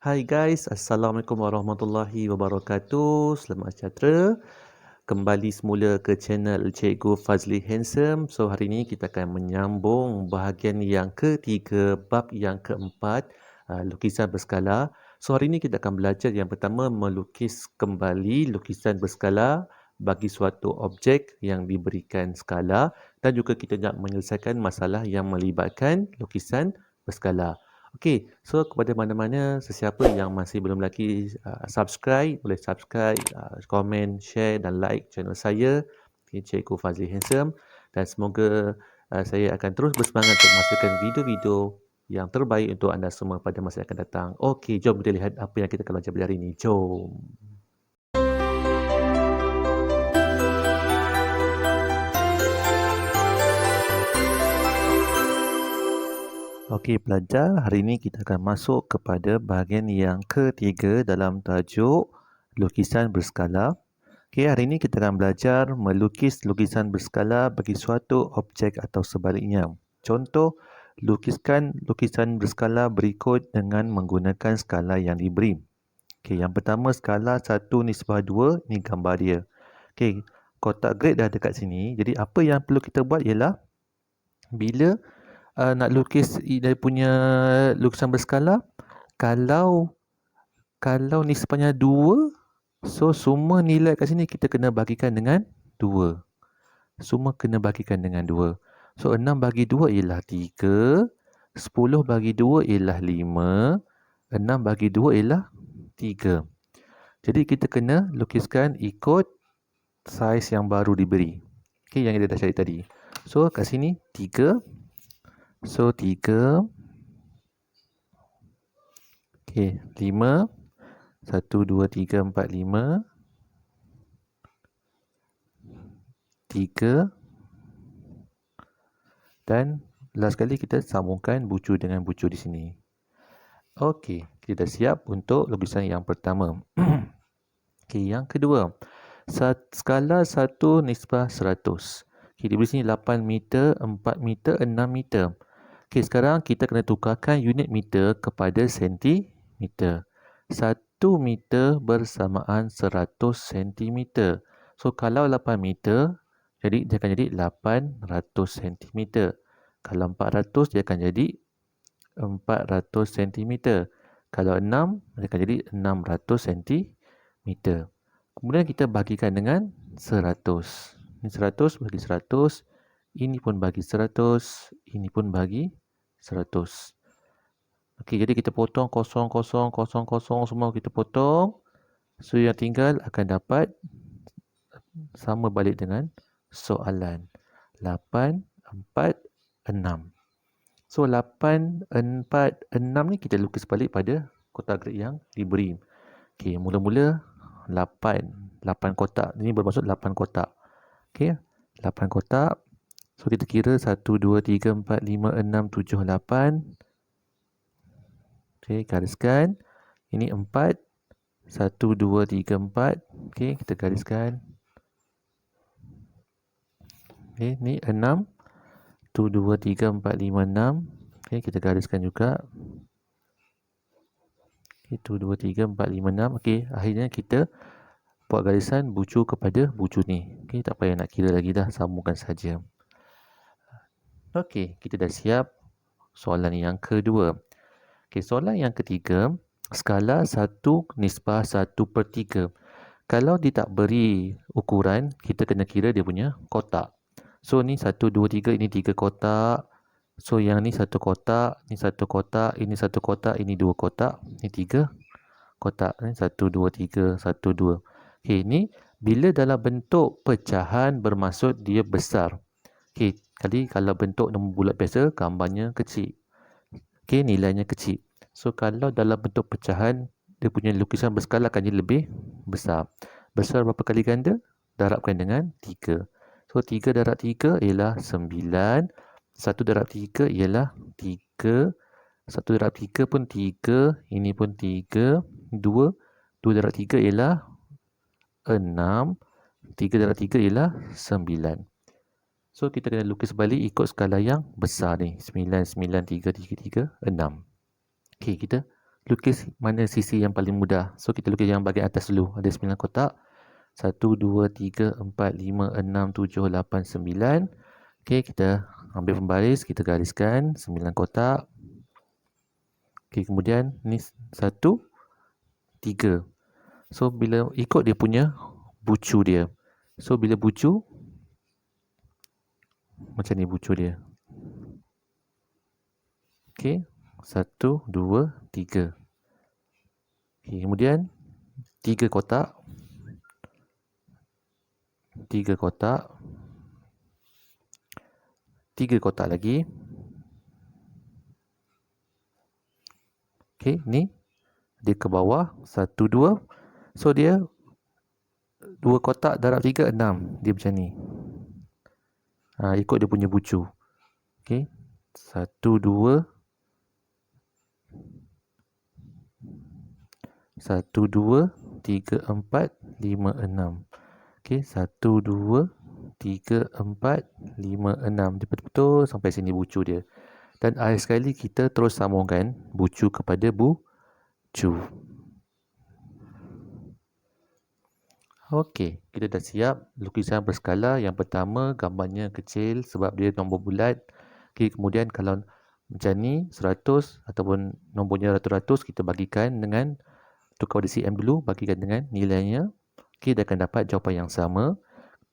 Hai guys, Assalamualaikum warahmatullahi wabarakatuh. Selamat sejahtera. Kembali semula ke channel Cikgu Fazli Handsome. So hari ini kita akan menyambung bahagian yang ketiga, bab yang keempat, lukisan berskala. So hari ini kita akan belajar yang pertama, melukis kembali lukisan berskala bagi suatu objek yang diberikan skala, dan juga kita nak menyelesaikan masalah yang melibatkan lukisan berskala. Okey, so kepada mana-mana sesiapa yang masih belum lagi subscribe, boleh subscribe, komen, share dan like channel saya, Cikgu Fazli Handsome, dan semoga saya akan terus bersemangat untuk menghasilkan video-video yang terbaik untuk anda semua pada masa yang akan datang. Okey, jom kita lihat apa yang kita akan belajar hari ini. Jom. Okey pelajar, hari ini kita akan masuk kepada bahagian yang ketiga dalam tajuk lukisan berskala. Okey, hari ini kita akan belajar melukis lukisan berskala bagi suatu objek atau sebaliknya. Contoh, lukiskan lukisan berskala berikut dengan menggunakan skala yang diberi. Okey, yang pertama skala 1:2, ni gambar dia. Okey, kotak grid dah dekat sini. Jadi apa yang perlu kita buat ialah bila nak lukis dia punya lukisan berskala, kalau nisbahnya 2, so semua nilai kat sini kita kena bagikan dengan 2. Semua kena bagikan dengan 2. So 6 bagi 2 ialah 3, 10 bagi 2 ialah 5, 6 bagi 2 ialah 3. Jadi kita kena lukiskan ikut saiz yang baru diberi. Okey, yang kita dah cari tadi. So kat sini 3. So 3. Okey, 5. 1, 2, 3, 4, 5. 3. Dan last sekali kita sambungkan bucu dengan bucu di sini. Okey, kita dah siap untuk lukisan yang pertama. Okey, yang kedua. Skala 1:100. Okey, di sini 8 meter, 4 meter, 6 meter. Okey, sekarang kita kena tukarkan unit meter kepada sentimeter. 1 meter bersamaan 100 sentimeter. So, kalau 8 meter, jadi dia akan jadi 800 sentimeter. Kalau 400, dia akan jadi 400 cm. Kalau 6, dia akan jadi 600 cm. Kemudian kita bagikan dengan 100. Ini 100 bagi 100. Ini pun bagi 100. Ini pun bagi 100. Okey, jadi kita potong 0, 0, 0, 0 semua kita potong. So, yang tinggal akan dapat sama balik dengan soalan. 8, 4, 6. So 8, 4, 6 ni kita lukis balik pada kotak grid yang diberi. Okey, mula-mula 8 kotak. Ini bermaksud 8 kotak. Okey, 8 kotak. So kita kira 1, 2, 3, 4, 5, 6, 7, 8. Okey, gariskan. Ini 4. 1, 2, 3, 4. Okey, kita gariskan. Okey, ni 6. 1, 2, 3, 4, 5, 6. Okey, kita gariskan juga. Okey, 1, 2, 3, 4, 5, 6. Okey, akhirnya kita buat garisan bucu kepada bucu ni. Okey, tak payah nak kira lagi dah, sambungkan saja. Okey, kita dah siap soalan yang kedua. Okey, soalan yang ketiga, skala 1:1/3. Kalau dia tak beri ukuran, kita kena kira dia punya kotak. So ni 1, 2, 3, ini 3 kotak. So yang ni 1 kotak, ni 1 kotak, ini 1 kotak, ini 2 kotak, ni 3 kotak. 1, 2, 3, 1, 2. Okey, ni bila dalam bentuk pecahan bermaksud dia besar. Okey, kalau bentuk nombor bulat biasa, gambarnya kecil. Okey, nilainya kecil. So kalau dalam bentuk pecahan, dia punya lukisan berskala akan jadi lebih besar. Besar berapa kali ganda? Darabkan dengan 3. So 3 darab 3 ialah 9. 1 darab 3 ialah 3. 1 darab 3 pun 3. Ini pun 3. 2 darab 3 ialah 6. 3 darab 3 ialah 9. So kita kena lukis balik ikut skala yang besar ni. 9, 9, 3, 3, 3, 6. Okey, kita lukis mana sisi yang paling mudah. So, kita lukis yang bahagian atas dulu. Ada 9 kotak. 1, 2, 3, 4, 5, 6, 7, 8, 9. Okey, kita ambil pembaris, kita gariskan 9 kotak. Okey, kemudian ni 1, 3. So, bila ikut dia punya bucu dia. So, bila bucu, macam ni bucu dia. Okey, 1, 2, 3. Okey, kemudian 3 kotak. 3 kotak. 3 kotak lagi. Okey, ni dia ke bawah 1, 2. So, dia 2 kotak darab 3, 6. Dia macam ni. Ikut dia punya bucu. Okey, 1, 2. 1, 2, 3, 4, 5, 6. Okey, 1, 2, 3, 4, 5, 6. Dia betul-betul sampai sini bucu dia. Dan akhir sekali kita terus sambungkan bucu kepada bucu. Okey, kita dah siap lukisan berskala. Yang pertama, gambarnya kecil sebab dia nombor bulat. Okey, kemudian kalau macam ni 100 ataupun nombornya ratus-ratus, kita bagikan dengan tukar pada cm dulu, bagikan dengan nilainya. Okey, dia akan dapat jawapan yang sama.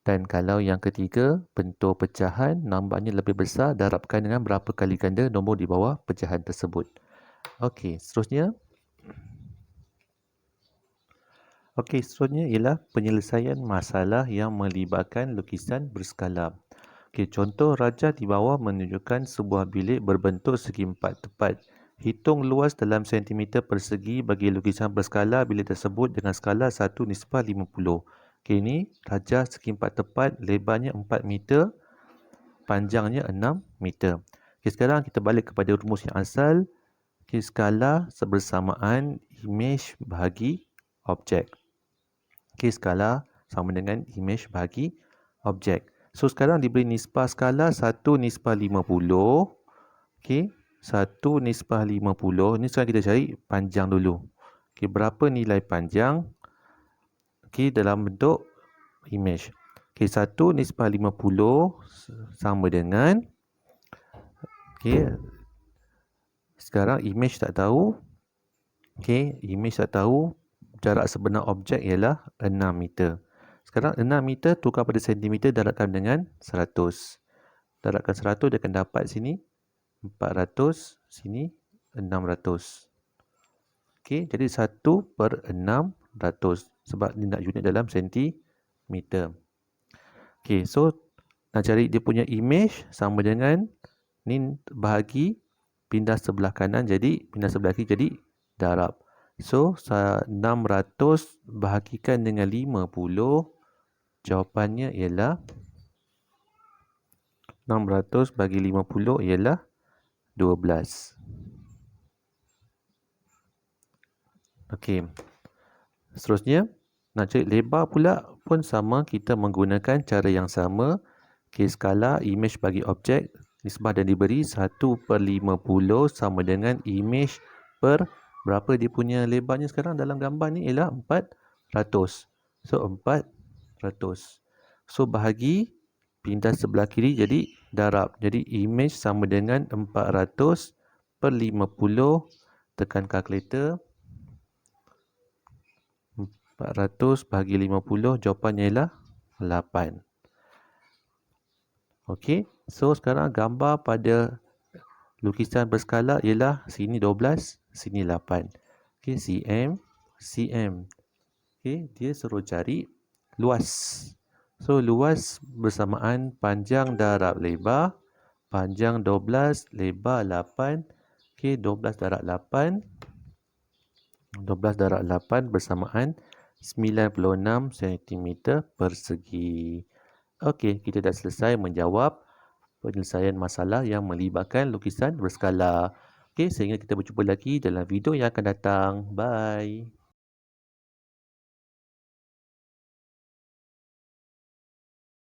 Dan kalau yang ketiga, bentuk pecahan nampaknya lebih besar, darabkan dengan berapa kali ganda nombor di bawah pecahan tersebut. Okey, seterusnya. Okey, seterusnya ialah penyelesaian masalah yang melibatkan lukisan berskala. Okey, contoh raja di bawah menunjukkan sebuah bilik berbentuk segi empat tepat. Hitung luas dalam sentimeter persegi bagi lukisan berskala bilik tersebut dengan skala 1:50. Okey, ini raja segi empat tepat, lebarnya 4 meter, panjangnya 6 meter. Okey, sekarang kita balik kepada rumus yang asal. Okey, skala sebersamaan imej bahagi objek. Okey, skala sama dengan imej bahagi objek. So, sekarang diberi nisbah skala 1:50. Okey, 1:50. Ini sekarang kita cari panjang dulu. Okey, berapa nilai panjang? Okey, dalam bentuk imej. Okey, 1:50 sama dengan, okey, sekarang imej tak tahu. Okey, imej tak tahu. Jarak sebenar objek ialah 6 meter. Sekarang 6 meter tukar pada sentimeter, darabkan dengan 100. Darabkan 100, dia akan dapat sini 400, sini 600. Okey, jadi 1/600 sebab ni nak unit dalam sentimeter. Okey, so nak cari dia punya imej sama dengan ni bahagi pindah sebelah kanan, jadi pindah sebelah kiri, jadi darab. So 600 bahagikan dengan 50, jawapannya ialah 600 bagi 50 ialah 12. Okey, seterusnya nak cari lebar pula pun sama, kita menggunakan cara yang sama. Okey, skala imej bagi objek, nisbah dan diberi 1/50 sama dengan imej per berapa dia punya lebarnya sekarang dalam gambar ni ialah 400. So 400. So bahagi pindah sebelah kiri, jadi darab. Jadi imej sama dengan 400/50, tekan kalkulator. 400 bahagi 50, jawapannya ialah 8. Okey, so sekarang gambar pada lukisan berskala ialah sini 12, sini 8. Okey, cm. Okey, dia suruh cari luas. So, luas bersamaan panjang darab lebar. Panjang 12, lebar 8. Okey, 12 darab 8. 12 darab 8 bersamaan 96 cm persegi. Okey, kita dah selesai menjawab penyelesaian masalah yang melibatkan lukisan berskala. Okey, sehingga kita berjumpa lagi dalam video yang akan datang. Bye.